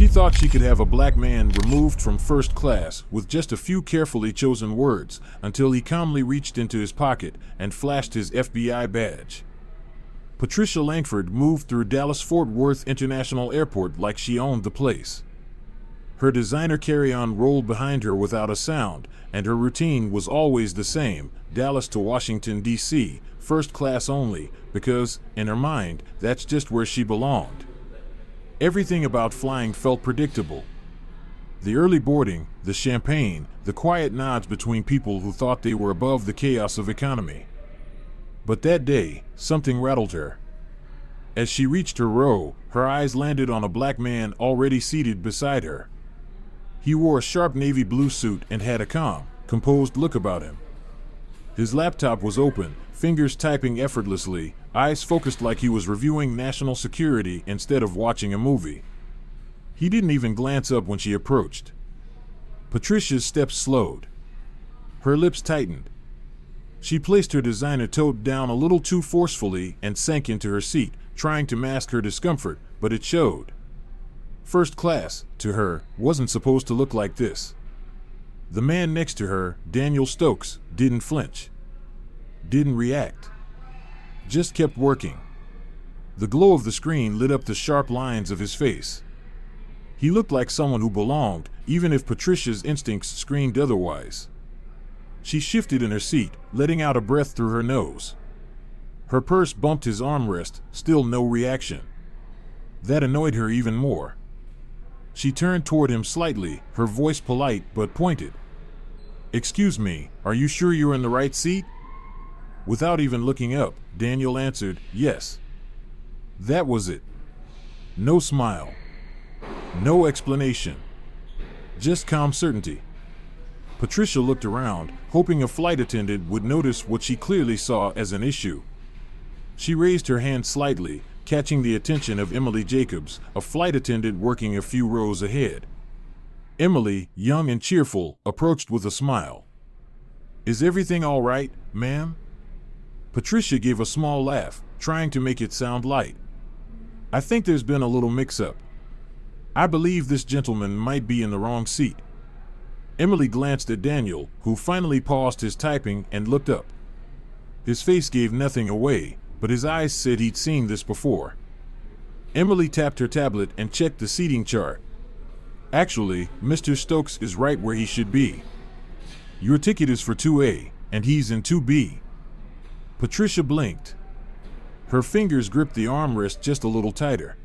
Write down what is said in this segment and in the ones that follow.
She thought she could have a black man removed from first class with just a few carefully chosen words until he calmly reached into his pocket and flashed his FBI badge. Patricia Langford moved through Dallas-Fort Worth International Airport like she owned the place. Her designer carry-on rolled behind her without a sound, and her routine was always the same: Dallas to Washington, D.C., first class only, because, in her mind, that's just where she belonged. Everything about flying felt predictable. The early boarding, the champagne, the quiet nods between people who thought they were above the chaos of economy. But that day, something rattled her. As she reached her row, her eyes landed on a black man already seated beside her. He wore a sharp navy blue suit and had a calm, composed look about him. His laptop was open, fingers typing effortlessly, eyes focused like he was reviewing national security instead of watching a movie. He didn't even glance up when she approached. Patricia's steps slowed. Her lips tightened. She placed her designer tote down a little too forcefully and sank into her seat, trying to mask her discomfort, but it showed. First class, to her, wasn't supposed to look like this. The man next to her, Daniel Stokes, didn't flinch. Didn't react. Just kept working. The glow of the screen lit up the sharp lines of his face. He looked like someone who belonged, even if Patricia's instincts screamed otherwise. She shifted in her seat, letting out a breath through her nose. Her purse bumped his armrest, still no reaction. That annoyed her even more. She turned toward him slightly, her voice polite but pointed. "Excuse me, are you sure you're in the right seat?" Without even looking up, Daniel answered, "Yes." That was it. No smile. No explanation. Just calm certainty. Patricia looked around, hoping a flight attendant would notice what she clearly saw as an issue. She raised her hand slightly, catching the attention of Emily Jacobs, a flight attendant working a few rows ahead. Emily, young and cheerful, approached with a smile. "Is everything all right, ma'am?" Patricia gave a small laugh, trying to make it sound light. "I think there's been a little mix-up. I believe this gentleman might be in the wrong seat." Emily glanced at Daniel, who finally paused his typing and looked up. His face gave nothing away, but his eyes said he'd seen this before. Emily tapped her tablet and checked the seating chart. "Actually, Mr. Stokes is right where he should be. Your ticket is for 2A, and he's in 2B. Patricia blinked. Her fingers gripped the armrest just a little tighter.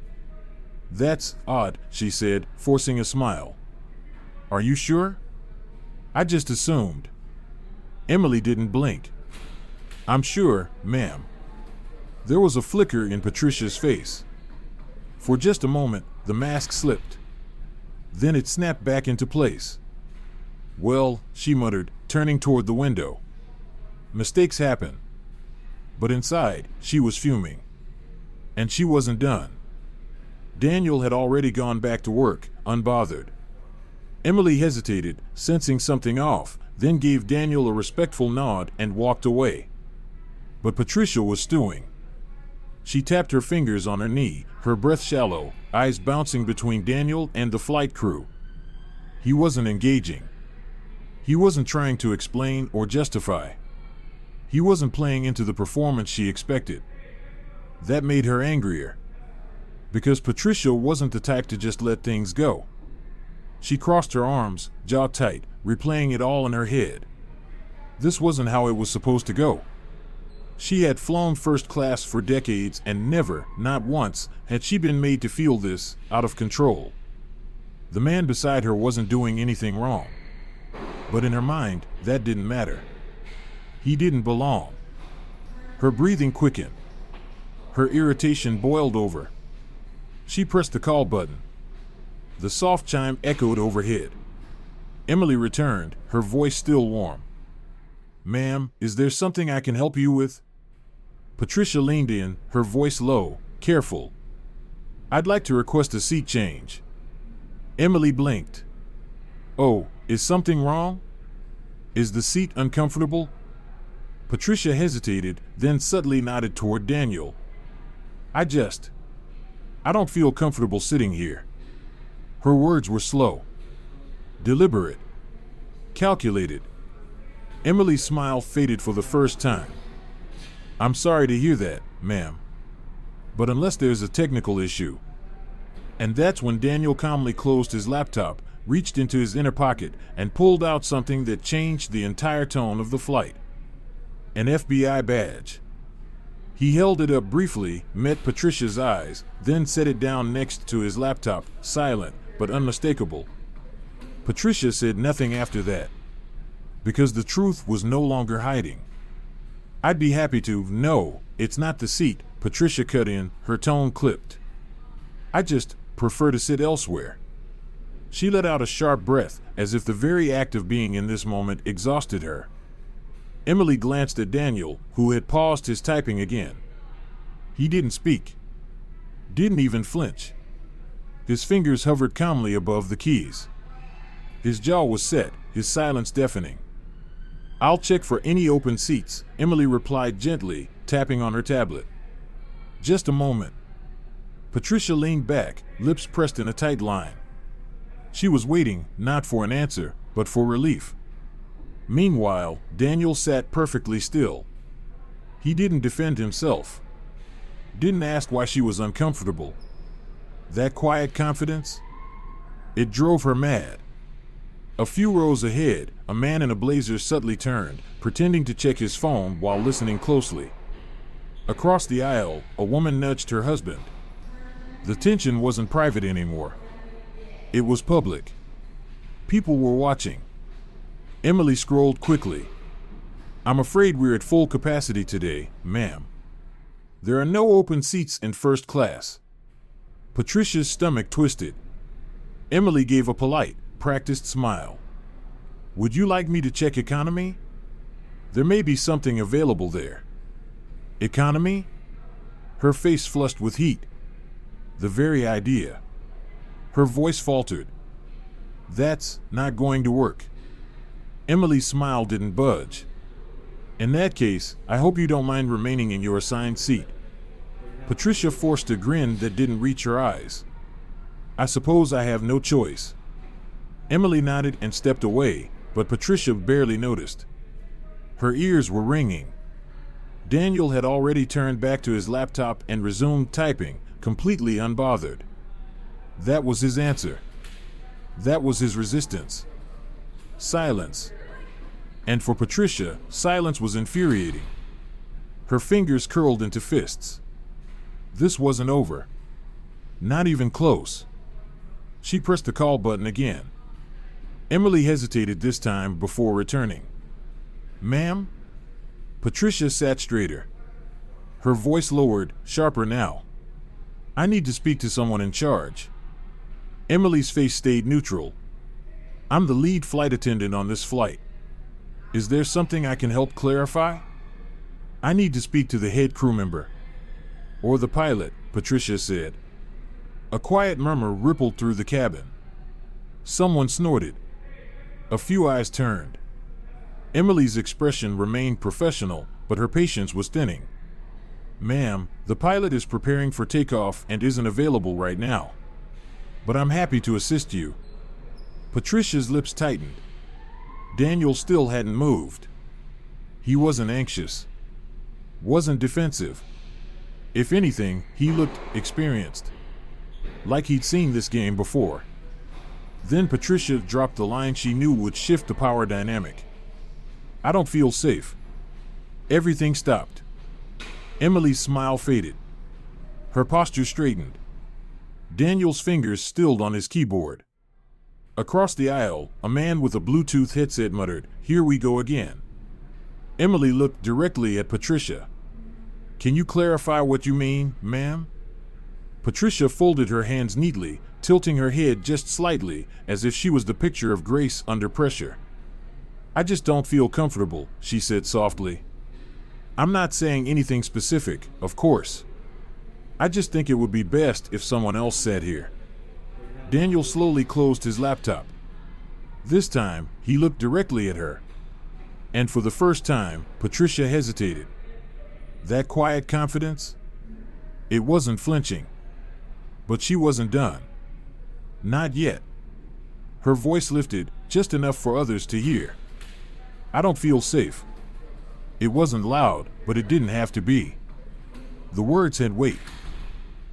"That's odd," she said, forcing a smile. "Are you sure?" "I just assumed." Emily didn't blink. "I'm sure, ma'am." There was a flicker in Patricia's face. For just a moment, the mask slipped. Then it snapped back into place. "Well," she muttered, turning toward the window. "Mistakes happen." But inside, she was fuming. And she wasn't done. Daniel had already gone back to work, unbothered. Emily hesitated, sensing something off, then gave Daniel a respectful nod and walked away. But Patricia was stewing. She tapped her fingers on her knee, her breath shallow, eyes bouncing between Daniel and the flight crew. He wasn't engaging. He wasn't trying to explain or justify. He wasn't playing into the performance she expected. That made her angrier. Because Patricia wasn't the type to just let things go. She crossed her arms, jaw tight, replaying it all in her head. This wasn't how it was supposed to go. She had flown first class for decades and never, not once, had she been made to feel this, out of control. The man beside her wasn't doing anything wrong. But in her mind, that didn't matter. He didn't belong. Her breathing quickened. Her irritation boiled over. She pressed the call button. The soft chime echoed overhead. Emily returned, her voice still warm. "Ma'am, is there something I can help you with?" Patricia leaned in, her voice low, careful. "I'd like to request a seat change." Emily blinked. "Oh, is something wrong? Is the seat uncomfortable?" Patricia hesitated, then subtly nodded toward Daniel. I don't feel comfortable sitting here." Her words were slow, deliberate, calculated. Emily's smile faded for the first time. "I'm sorry to hear that, ma'am. But unless there's a technical issue." And that's when Daniel calmly closed his laptop, reached into his inner pocket, and pulled out something that changed the entire tone of the flight. An FBI badge. He held it up briefly, met Patricia's eyes, then set it down next to his laptop, silent but unmistakable. Patricia said nothing after that, because the truth was no longer hiding. "I'd be happy to." "No, it's not the seat," Patricia cut in, her tone clipped. "I just prefer to sit elsewhere." She let out a sharp breath, as if the very act of being in this moment exhausted her. Emily glanced at Daniel, who had paused his typing again. He didn't speak. Didn't even flinch. His fingers hovered calmly above the keys. His jaw was set, his silence deafening. "I'll check for any open seats," Emily replied gently, tapping on her tablet. "Just a moment." Patricia leaned back, lips pressed in a tight line. She was waiting, not for an answer, but for relief. Meanwhile, Daniel sat perfectly still. He didn't defend himself. Didn't ask why she was uncomfortable. That quiet confidence? It drove her mad. A few rows ahead, a man in a blazer subtly turned, pretending to check his phone while listening closely. Across the aisle, a woman nudged her husband. The tension wasn't private anymore. It was public. People were watching. Emily scrolled quickly. "I'm afraid we're at full capacity today, ma'am. There are no open seats in first class." Patricia's stomach twisted. Emily gave a polite, practiced smile. "Would you like me to check economy? There may be something available there." "Economy?" Her face flushed with heat. The very idea. Her voice faltered. "That's not going to work." Emily's smile didn't budge. "In that case, I hope you don't mind remaining in your assigned seat." Patricia forced a grin that didn't reach her eyes. "I suppose I have no choice." Emily nodded and stepped away, but Patricia barely noticed. Her ears were ringing. Daniel had already turned back to his laptop and resumed typing, completely unbothered. That was his answer. That was his resistance. Silence. And for Patricia, silence was infuriating. Her fingers curled into fists. This wasn't over. Not even close. She pressed the call button again. Emily hesitated this time before returning. "Ma'am?" Patricia sat straighter. Her voice lowered, sharper now. "I need to speak to someone in charge." Emily's face stayed neutral. "I'm the lead flight attendant on this flight. Is there something I can help clarify?" "I need to speak to the head crew member." "Or the pilot," Patricia said. A quiet murmur rippled through the cabin. Someone snorted. A few eyes turned. Emily's expression remained professional, but her patience was thinning. "Ma'am, the pilot is preparing for takeoff and isn't available right now. But I'm happy to assist you." Patricia's lips tightened. Daniel still hadn't moved. He wasn't anxious. Wasn't defensive. If anything, he looked experienced. Like he'd seen this game before. Then Patricia dropped the line she knew would shift the power dynamic. "I don't feel safe." Everything stopped. Emily's smile faded. Her posture straightened. Daniel's fingers stilled on his keyboard. Across the aisle, a man with a Bluetooth headset muttered, "Here we go again." Emily looked directly at Patricia. "Can you clarify what you mean, ma'am?" Patricia folded her hands neatly, tilting her head just slightly, as if she was the picture of grace under pressure. "I just don't feel comfortable," she said softly. "I'm not saying anything specific, of course. I just think it would be best if someone else sat here." Daniel slowly closed his laptop. This time, he looked directly at her. And for the first time, Patricia hesitated. That quiet confidence? It wasn't flinching. But she wasn't done. Not yet. Her voice lifted, just enough for others to hear. I don't feel safe. It wasn't loud, but it didn't have to be. The words had weight.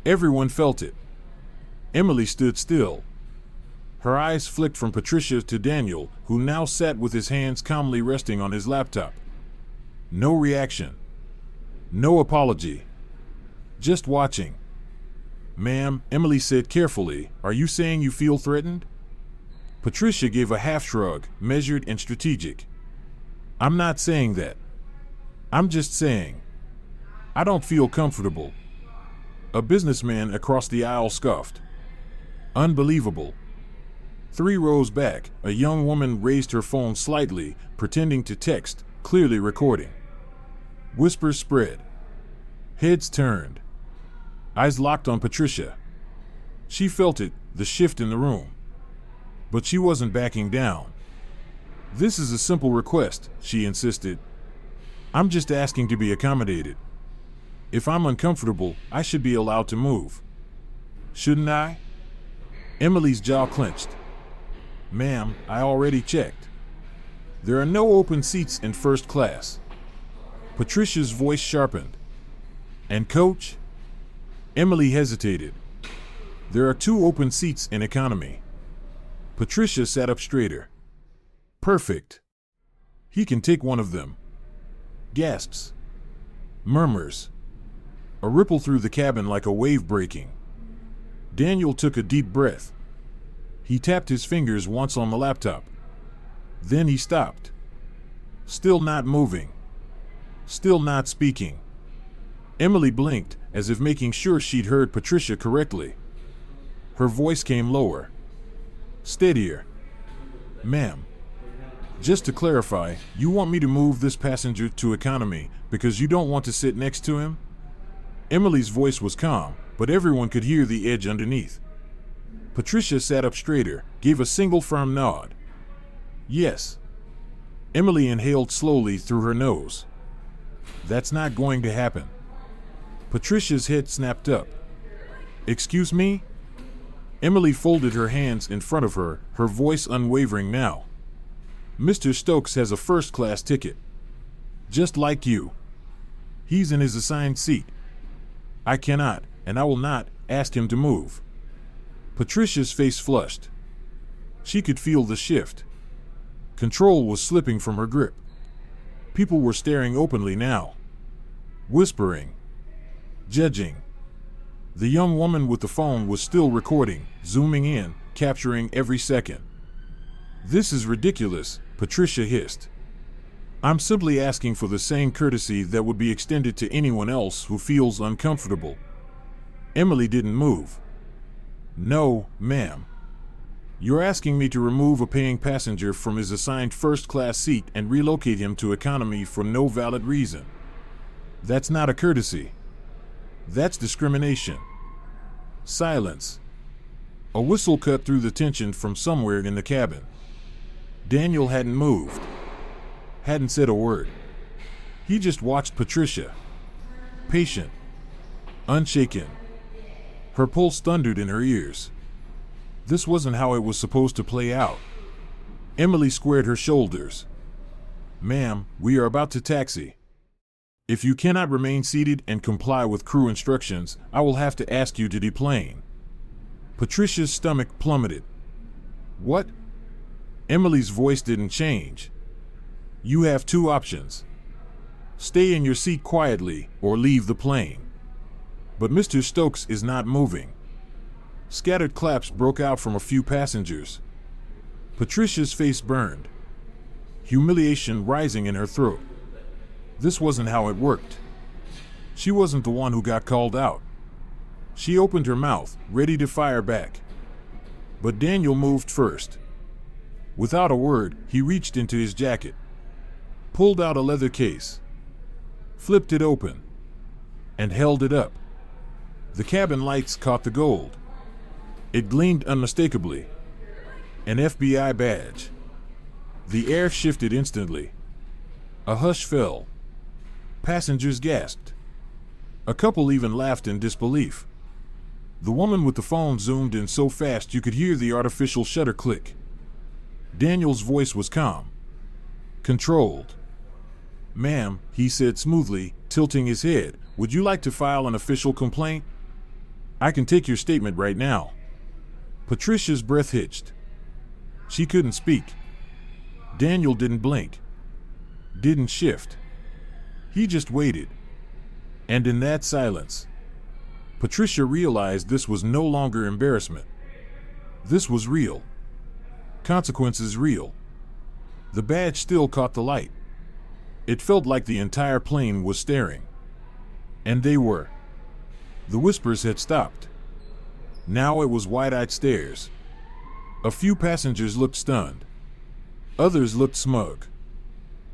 Everyone felt it. Emily stood still. Her eyes flicked from Patricia to Daniel, who now sat with his hands calmly resting on his laptop. No reaction. No apology. Just watching. Ma'am, Emily said carefully, are you saying you feel threatened? Patricia gave a half shrug, measured and strategic. I'm not saying that. I'm just saying. I don't feel comfortable. A businessman across the aisle scoffed. Unbelievable. 3 rows back, a young woman raised her phone slightly, pretending to text, clearly recording. Whispers spread. Heads turned. Eyes locked on Patricia. She felt it, the shift in the room. But she wasn't backing down. This is a simple request, she insisted. I'm just asking to be accommodated. If I'm uncomfortable, I should be allowed to move. Shouldn't I? Emily's jaw clenched. Ma'am, I already checked. There are no open seats in first class. Patricia's voice sharpened. And coach? Emily hesitated. There are 2 open seats in economy. Patricia sat up straighter. Perfect. He can take one of them. Gasps. Murmurs. A ripple through the cabin like a wave breaking. Daniel took a deep breath. He tapped his fingers once on the laptop. Then he stopped. Still not moving. Still not speaking. Emily blinked, as if making sure she'd heard Patricia correctly. Her voice came lower. Steadier. Ma'am. Just to clarify, you want me to move this passenger to economy because you don't want to sit next to him? Emily's voice was calm, but everyone could hear the edge underneath. Patricia sat up straighter, gave a single firm nod. Yes. Emily inhaled slowly through her nose. That's not going to happen. Patricia's head snapped up. Excuse me? Emily folded her hands in front of her, her voice unwavering now. Mr. Stokes has a first-class ticket. Just like you. He's in his assigned seat. I cannot, and I will not, ask him to move. Patricia's face flushed. She could feel the shift. Control was slipping from her grip. People were staring openly now. Whispering. Judging. The young woman with the phone was still recording, zooming in, capturing every second. This is ridiculous, Patricia hissed. I'm simply asking for the same courtesy that would be extended to anyone else who feels uncomfortable. Emily didn't move. No, ma'am. You're asking me to remove a paying passenger from his assigned first-class seat and relocate him to economy for no valid reason. That's not a courtesy. That's discrimination. Silence. A whistle cut through the tension from somewhere in the cabin. Daniel hadn't moved. Hadn't said a word. He just watched Patricia. Patient. Unshaken. Her pulse thundered in her ears. This wasn't how it was supposed to play out. Emily squared her shoulders. Ma'am, we are about to taxi. If you cannot remain seated and comply with crew instructions, I will have to ask you to deplane. Patricia's stomach plummeted. What? Emily's voice didn't change. You have 2 options. Stay in your seat quietly or leave the plane. But Mr. Stokes is not moving. Scattered claps broke out from a few passengers. Patricia's face burned. Humiliation rising in her throat. This wasn't how it worked. She wasn't the one who got called out. She opened her mouth, ready to fire back. But Daniel moved first. Without a word, he reached into his jacket, pulled out a leather case, flipped it open, and held it up. The cabin lights caught the gold. It gleamed unmistakably. An FBI badge. The air shifted instantly. A hush fell. Passengers gasped. A couple even laughed in disbelief. The woman with the phone zoomed in so fast you could hear the artificial shutter click. Daniel's voice was calm, controlled. "Ma'am," he said smoothly, tilting his head, "would you like to file an official complaint? I can take your statement right now." Patricia's breath hitched. She couldn't speak. Daniel didn't blink, didn't shift. He just waited. And in that silence, Patricia realized this was no longer embarrassment. This was real. Consequences real. The badge still caught the light. It felt like the entire plane was staring. And they were. The whispers had stopped. Now it was wide-eyed stares. A few passengers looked stunned. Others looked smug.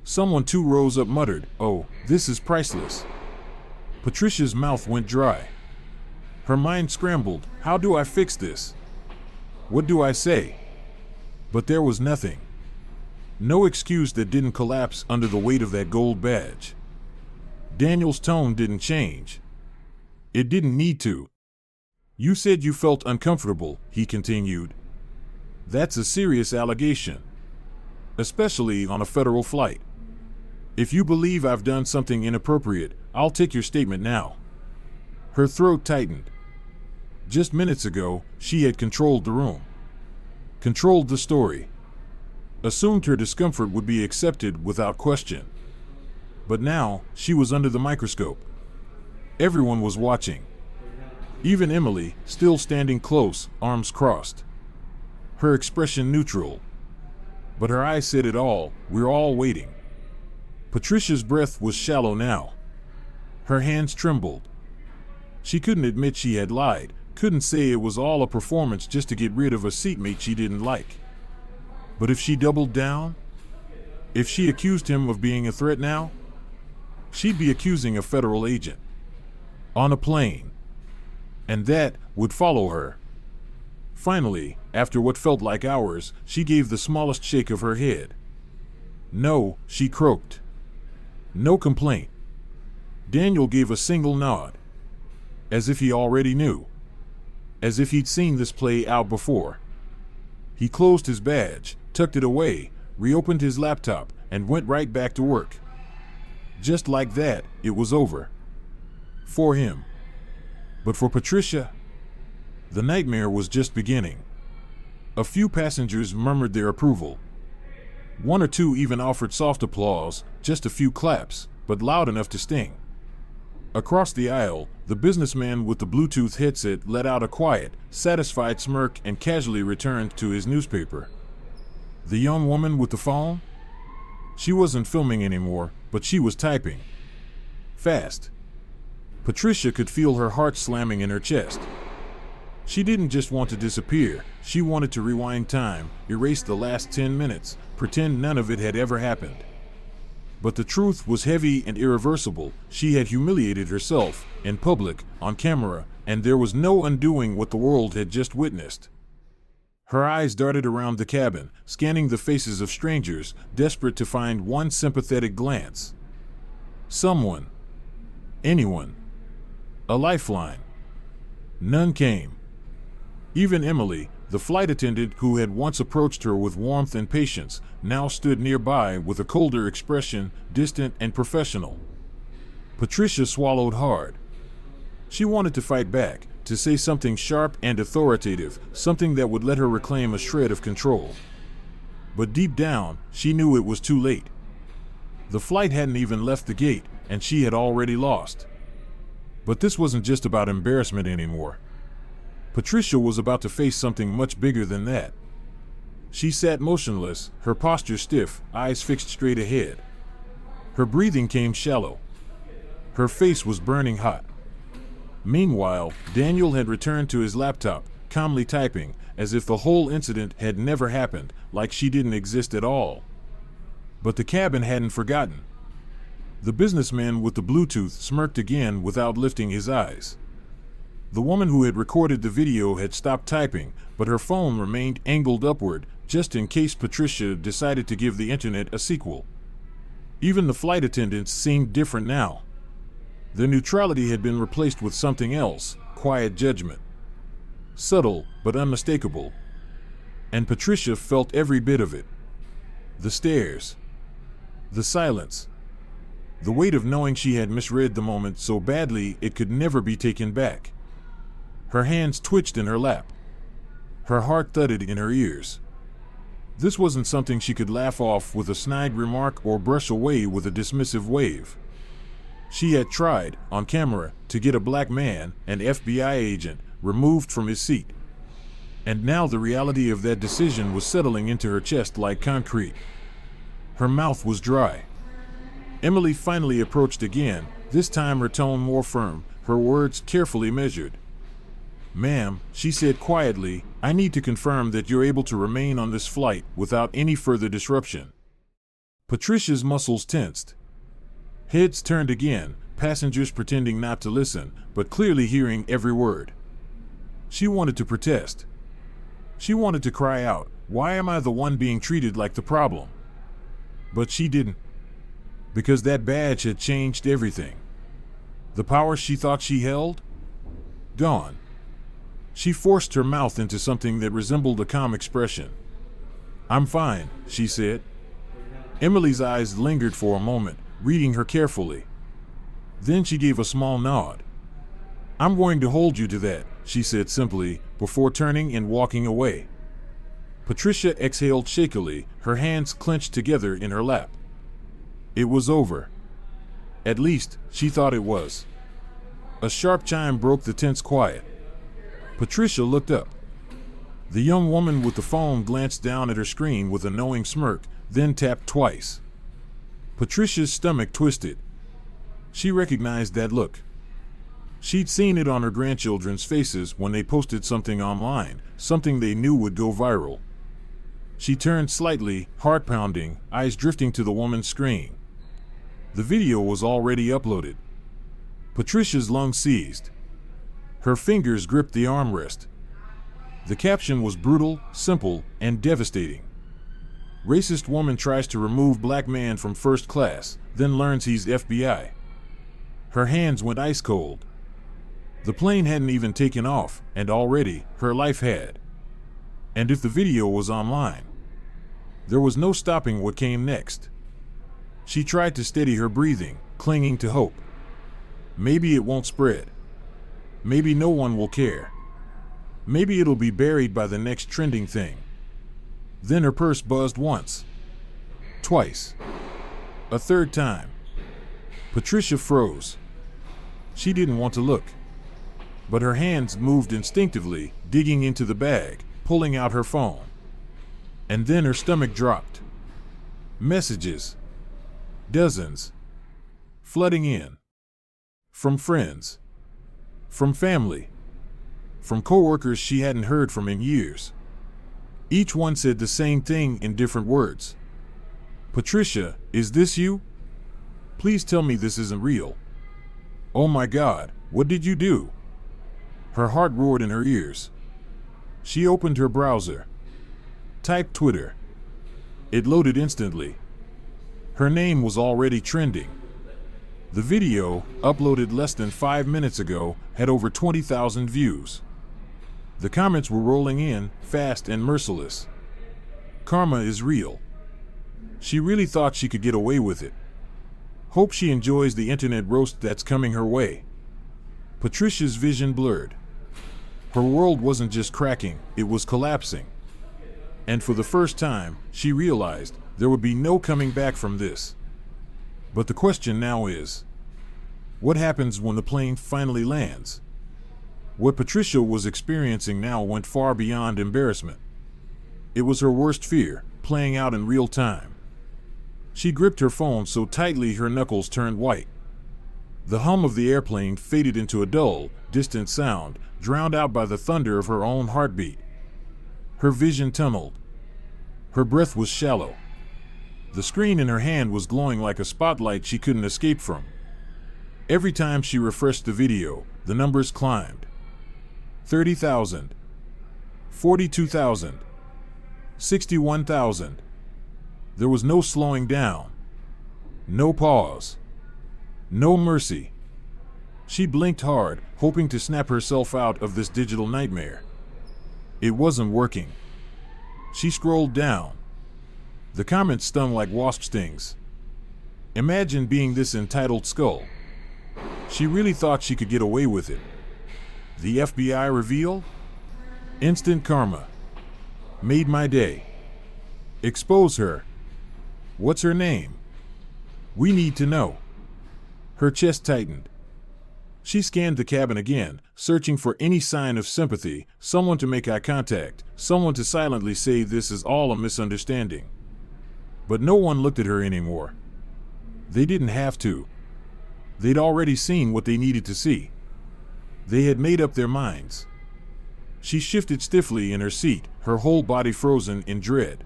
Someone 2 rows up muttered, "Oh, this is priceless." Patricia's mouth went dry. Her mind scrambled. How do I fix this? What do I say? But there was nothing. No excuse that didn't collapse under the weight of that gold badge. Daniel's tone didn't change. It didn't need to. "You said you felt uncomfortable," he continued. "That's a serious allegation, especially on a federal flight. If you believe I've done something inappropriate, I'll take your statement now." Her throat tightened. Just minutes ago, she had controlled the room, controlled the story, assumed her discomfort would be accepted without question. But now, she was under the microscope. Everyone was watching. Even Emily, still standing close, arms crossed. Her expression neutral. But her eyes said it all, "We're all waiting." Patricia's breath was shallow now. Her hands trembled. She couldn't admit she had lied, couldn't say it was all a performance just to get rid of a seatmate she didn't like. But if she doubled down? If she accused him of being a threat now? She'd be accusing a federal agent. On a plane. And that would follow her. Finally, after what felt like hours, she gave the smallest shake of her head. "No," she croaked. "No complaint." Daniel gave a single nod. As if he already knew. As if he'd seen this play out before. He closed his badge, tucked it away, reopened his laptop, and went right back to work. Just like that, it was over. For him. But for Patricia, the nightmare was just beginning. A few passengers murmured their approval. 1 or 2 even offered soft applause, just a few claps, but loud enough to sting. Across the aisle, the businessman with the Bluetooth headset let out a quiet, satisfied smirk and casually returned to his newspaper. The young woman with the phone? She wasn't filming anymore, but she was typing. Fast. Patricia could feel her heart slamming in her chest. She didn't just want to disappear, she wanted to rewind time, erase the last 10 minutes, pretend none of it had ever happened. But the truth was heavy and irreversible. She had humiliated herself, in public, on camera, and there was no undoing what the world had just witnessed. Her eyes darted around the cabin, scanning the faces of strangers, desperate to find one sympathetic glance. Someone. Anyone. A lifeline. None came. Even Emily, the flight attendant who had once approached her with warmth and patience, now stood nearby with a colder expression, distant and professional. Patricia swallowed hard. She wanted to fight back, to say something sharp and authoritative, something that would let her reclaim a shred of control. But deep down, she knew it was too late. The flight hadn't even left the gate, and she had already lost. But this wasn't just about embarrassment anymore. Patricia was about to face something much bigger than that. She sat motionless, her posture stiff, eyes fixed straight ahead. Her breathing came shallow. Her face was burning hot. Meanwhile, Daniel had returned to his laptop, calmly typing, as if the whole incident had never happened, like she didn't exist at all. But the cabin hadn't forgotten. The businessman with the Bluetooth smirked again without lifting his eyes. The woman who had recorded the video had stopped typing, but her phone remained angled upward, just in case Patricia decided to give the internet a sequel. Even the flight attendants seemed different now. Their neutrality had been replaced with something else, quiet judgment. subtle but unmistakable. And Patricia felt every bit of it. The stares. The silence. The weight of knowing she had misread the moment so badly it could never be taken back. Her hands twitched in her lap. Her heart thudded in her ears. This wasn't something she could laugh off with a snide remark or brush away with a dismissive wave. She had tried, on camera, to get a black man, an FBI agent, removed from his seat. And now the reality of that decision was settling into her chest like concrete. Her mouth was dry. Emily finally approached again, this time her tone more firm, her words carefully measured. "Ma'am," she said quietly, "I need to confirm that you're able to remain on this flight without any further disruption." Patricia's muscles tensed. Heads turned again, passengers pretending not to listen, but clearly hearing every word. She wanted to protest. She wanted to cry out, "Why am I the one being treated like the problem?" But she didn't. Because that badge had changed everything. The power she thought she held? Gone. She forced her mouth into something that resembled a calm expression. "I'm fine," she said. Emily's eyes lingered for a moment, reading her carefully. Then she gave a small nod. "I'm going to hold you to that," she said simply, before turning and walking away. Patricia exhaled shakily, her hands clenched together in her lap. It was over. At least, she thought it was. A sharp chime broke the tense quiet. Patricia looked up. The young woman with the phone glanced down at her screen with a knowing smirk, then tapped twice. Patricia's stomach twisted. She recognized that look. She'd seen it on her grandchildren's faces when they posted something online, something they knew would go viral. She turned slightly, heart pounding, eyes drifting to the woman's screen. The video was already uploaded. Patricia's lungs seized. Her fingers gripped the armrest. The caption was brutal, simple, and devastating. "Racist woman tries to remove black man from first class, then learns he's FBI." Her hands went ice cold. The plane hadn't even taken off, and already, her life had. And if the video was online, there was no stopping what came next. She tried to steady her breathing, clinging to hope. Maybe it won't spread. Maybe no one will care. Maybe it'll be buried by the next trending thing. Then her purse buzzed once. Twice. A third time. Patricia froze. She didn't want to look. But her hands moved instinctively, digging into the bag, pulling out her phone. And then her stomach dropped. Messages. Dozens. Flooding in. From friends. From family. From coworkers she hadn't heard from in years. Each one said the same thing in different words. "Patricia, is this you? Please tell me this isn't real. Oh my God, what did you do?" Her heart roared in her ears. She opened her browser. Typed Twitter. It loaded instantly. Her name was already trending. The video, uploaded less than 5 minutes ago, had over 20,000 views. The comments were rolling in, fast and merciless. Karma is real. She really thought she could get away with it. Hope she enjoys the internet roast that's coming her way. Patricia's vision blurred. Her world wasn't just cracking, it was collapsing. And for the first time, she realized there would be no coming back from this. But the question now is, what happens when the plane finally lands? What Patricia was experiencing now went far beyond embarrassment. It was her worst fear, playing out in real time. She gripped her phone so tightly her knuckles turned white. The hum of the airplane faded into a dull, distant sound, drowned out by the thunder of her own heartbeat. Her vision tunneled. Her breath was shallow. The screen in her hand was glowing like a spotlight she couldn't escape from. Every time she refreshed the video, the numbers climbed. 30,000. 42,000. 61,000. There was no slowing down. No pause. No mercy. She blinked hard, hoping to snap herself out of this digital nightmare. It wasn't working. She scrolled down. The comments stung like wasp stings. Imagine being this entitled skull. She really thought she could get away with it. The FBI reveal? Instant karma. Made my day. Expose her. What's her name? We need to know. Her chest tightened. She scanned the cabin again, searching for any sign of sympathy, someone to make eye contact, someone to silently say this is all a misunderstanding. But no one looked at her anymore. They didn't have to. They'd already seen what they needed to see. They had made up their minds. She shifted stiffly in her seat, her whole body frozen in dread.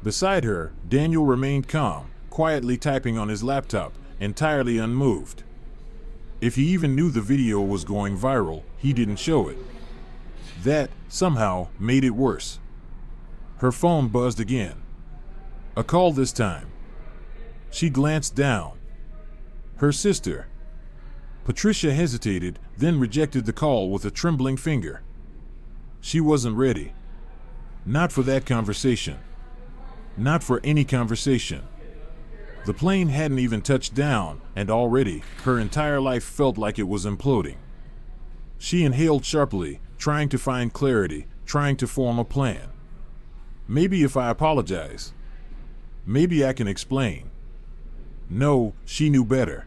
Beside her, Daniel remained calm, quietly typing on his laptop, entirely unmoved. If he even knew the video was going viral, he didn't show it. That, somehow, made it worse. Her phone buzzed again. A call this time. She glanced down. Her sister. Patricia hesitated, then rejected the call with a trembling finger. She wasn't ready. Not for that conversation. Not for any conversation. The plane hadn't even touched down, and already, her entire life felt like it was imploding. She inhaled sharply, trying to find clarity, trying to form a plan. Maybe if I apologize. Maybe I can explain. No, she knew better.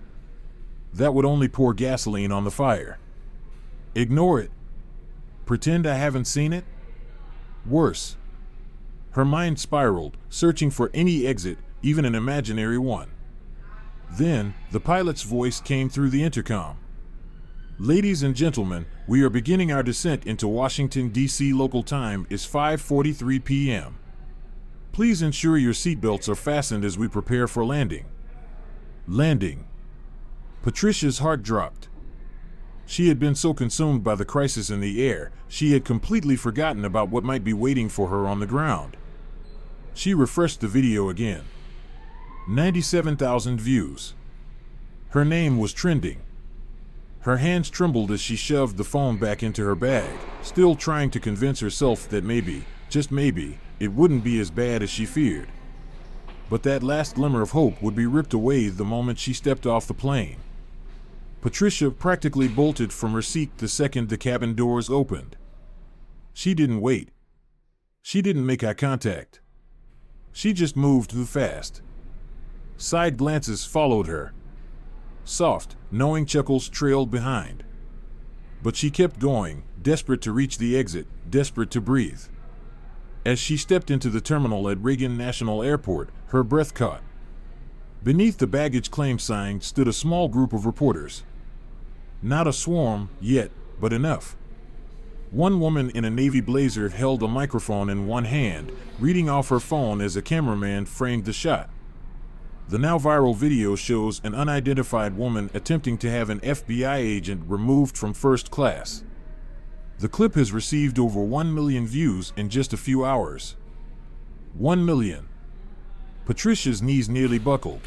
That would only pour gasoline on the fire. Ignore it. Pretend I haven't seen it? Worse. Her mind spiraled, searching for any exit, even an imaginary one. Then, the pilot's voice came through the intercom. Ladies and gentlemen, we are beginning our descent into Washington, D.C. Local time is 5:43 p.m. Please ensure your seatbelts are fastened as we prepare for landing. Landing. Patricia's heart dropped. She had been so consumed by the crisis in the air, she had completely forgotten about what might be waiting for her on the ground. She refreshed the video again. 97,000 views. Her name was trending. Her hands trembled as she shoved the phone back into her bag, still trying to convince herself that maybe, just maybe, it wouldn't be as bad as she feared. But that last glimmer of hope would be ripped away the moment she stepped off the plane. Patricia practically bolted from her seat the second the cabin doors opened. She didn't wait. She didn't make eye contact. She just moved too fast. Side glances followed her. Soft, knowing chuckles trailed behind. But she kept going, desperate to reach the exit, desperate to breathe. As she stepped into the terminal at Reagan National Airport, her breath caught. Beneath the baggage claim sign stood a small group of reporters. Not a swarm, yet, but enough. One woman in a navy blazer held a microphone in one hand, reading off her phone as a cameraman framed the shot. The now viral video shows an unidentified woman attempting to have an FBI agent removed from first class. The clip has received over 1 million views in just a few hours. 1 million. Patricia's knees nearly buckled.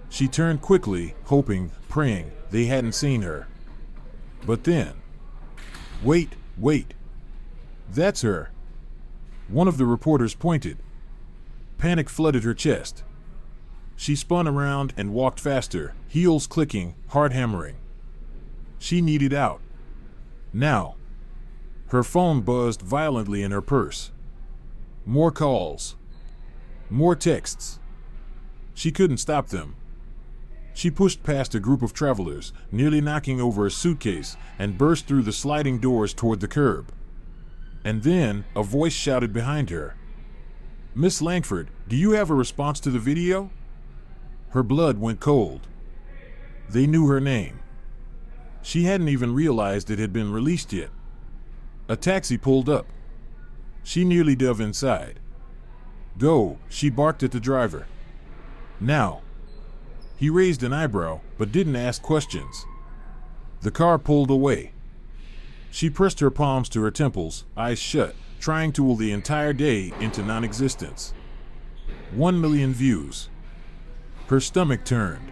She turned quickly, hoping, praying, they hadn't seen her. But then... Wait. That's her. One of the reporters pointed. Panic flooded her chest. She spun around and walked faster, heels clicking, heart hammering. She needed out. Now. Her phone buzzed violently in her purse. More calls. More texts. She couldn't stop them. She pushed past a group of travelers, nearly knocking over a suitcase, and burst through the sliding doors toward the curb. And then, a voice shouted behind her. Miss Langford, do you have a response to the video? Her blood went cold. They knew her name. She hadn't even realized it had been released yet. A taxi pulled up. She nearly dove inside. Go, she barked at the driver. Now. He raised an eyebrow, but didn't ask questions. The car pulled away. She pressed her palms to her temples, eyes shut, trying to will the entire day into non-existence. 1 million views. Her stomach turned.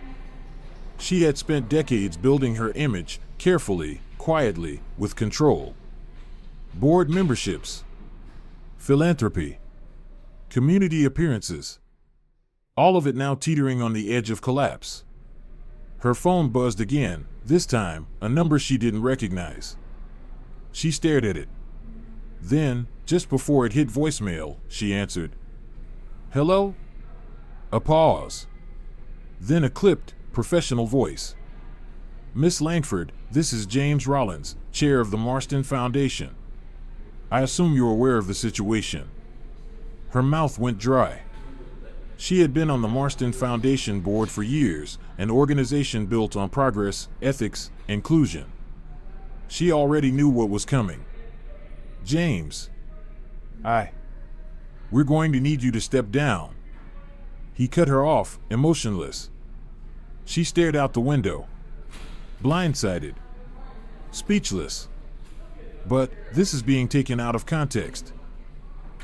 She had spent decades building her image, carefully, quietly, with control. board memberships, philanthropy, community appearances. All of it now teetering on the edge of collapse. Her phone buzzed again, this time a number she didn't recognize. She stared at it. Then, just before it hit voicemail, she answered. "Hello?" A pause. Then a clipped, professional voice. "Miss Langford, this is James Rollins, chair of the Marston Foundation. I assume you're aware of the situation." Her mouth went dry. She had been on the Marston Foundation board for years, an organization built on progress, ethics, inclusion. She already knew what was coming. "James, we're going to need you to step down." He cut her off, emotionless. She stared out the window, blindsided, speechless. But this is being taken out of context.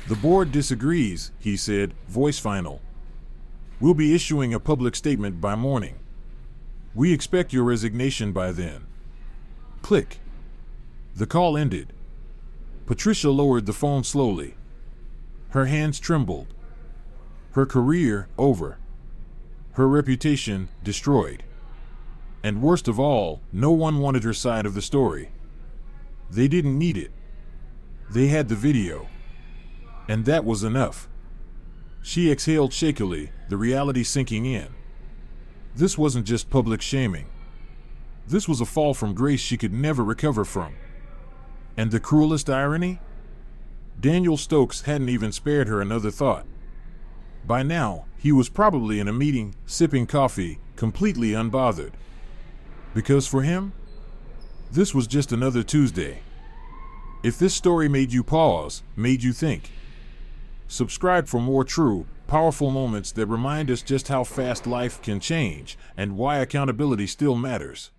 "The board disagrees," he said, voice final. "We'll be issuing a public statement by morning. We expect your resignation by then." Click. The call ended. Patricia lowered the phone slowly. Her hands trembled. Her career over. Her reputation destroyed. And worst of all, no one wanted her side of the story. They didn't need it. They had the video. And that was enough. She exhaled shakily, the reality sinking in. This wasn't just public shaming. This was a fall from grace she could never recover from. And the cruelest irony? Daniel Stokes hadn't even spared her another thought. By now, he was probably in a meeting, sipping coffee, completely unbothered. Because for him, this was just another Tuesday. If this story made you pause, made you think, subscribe for more true, powerful moments that remind us just how fast life can change and why accountability still matters.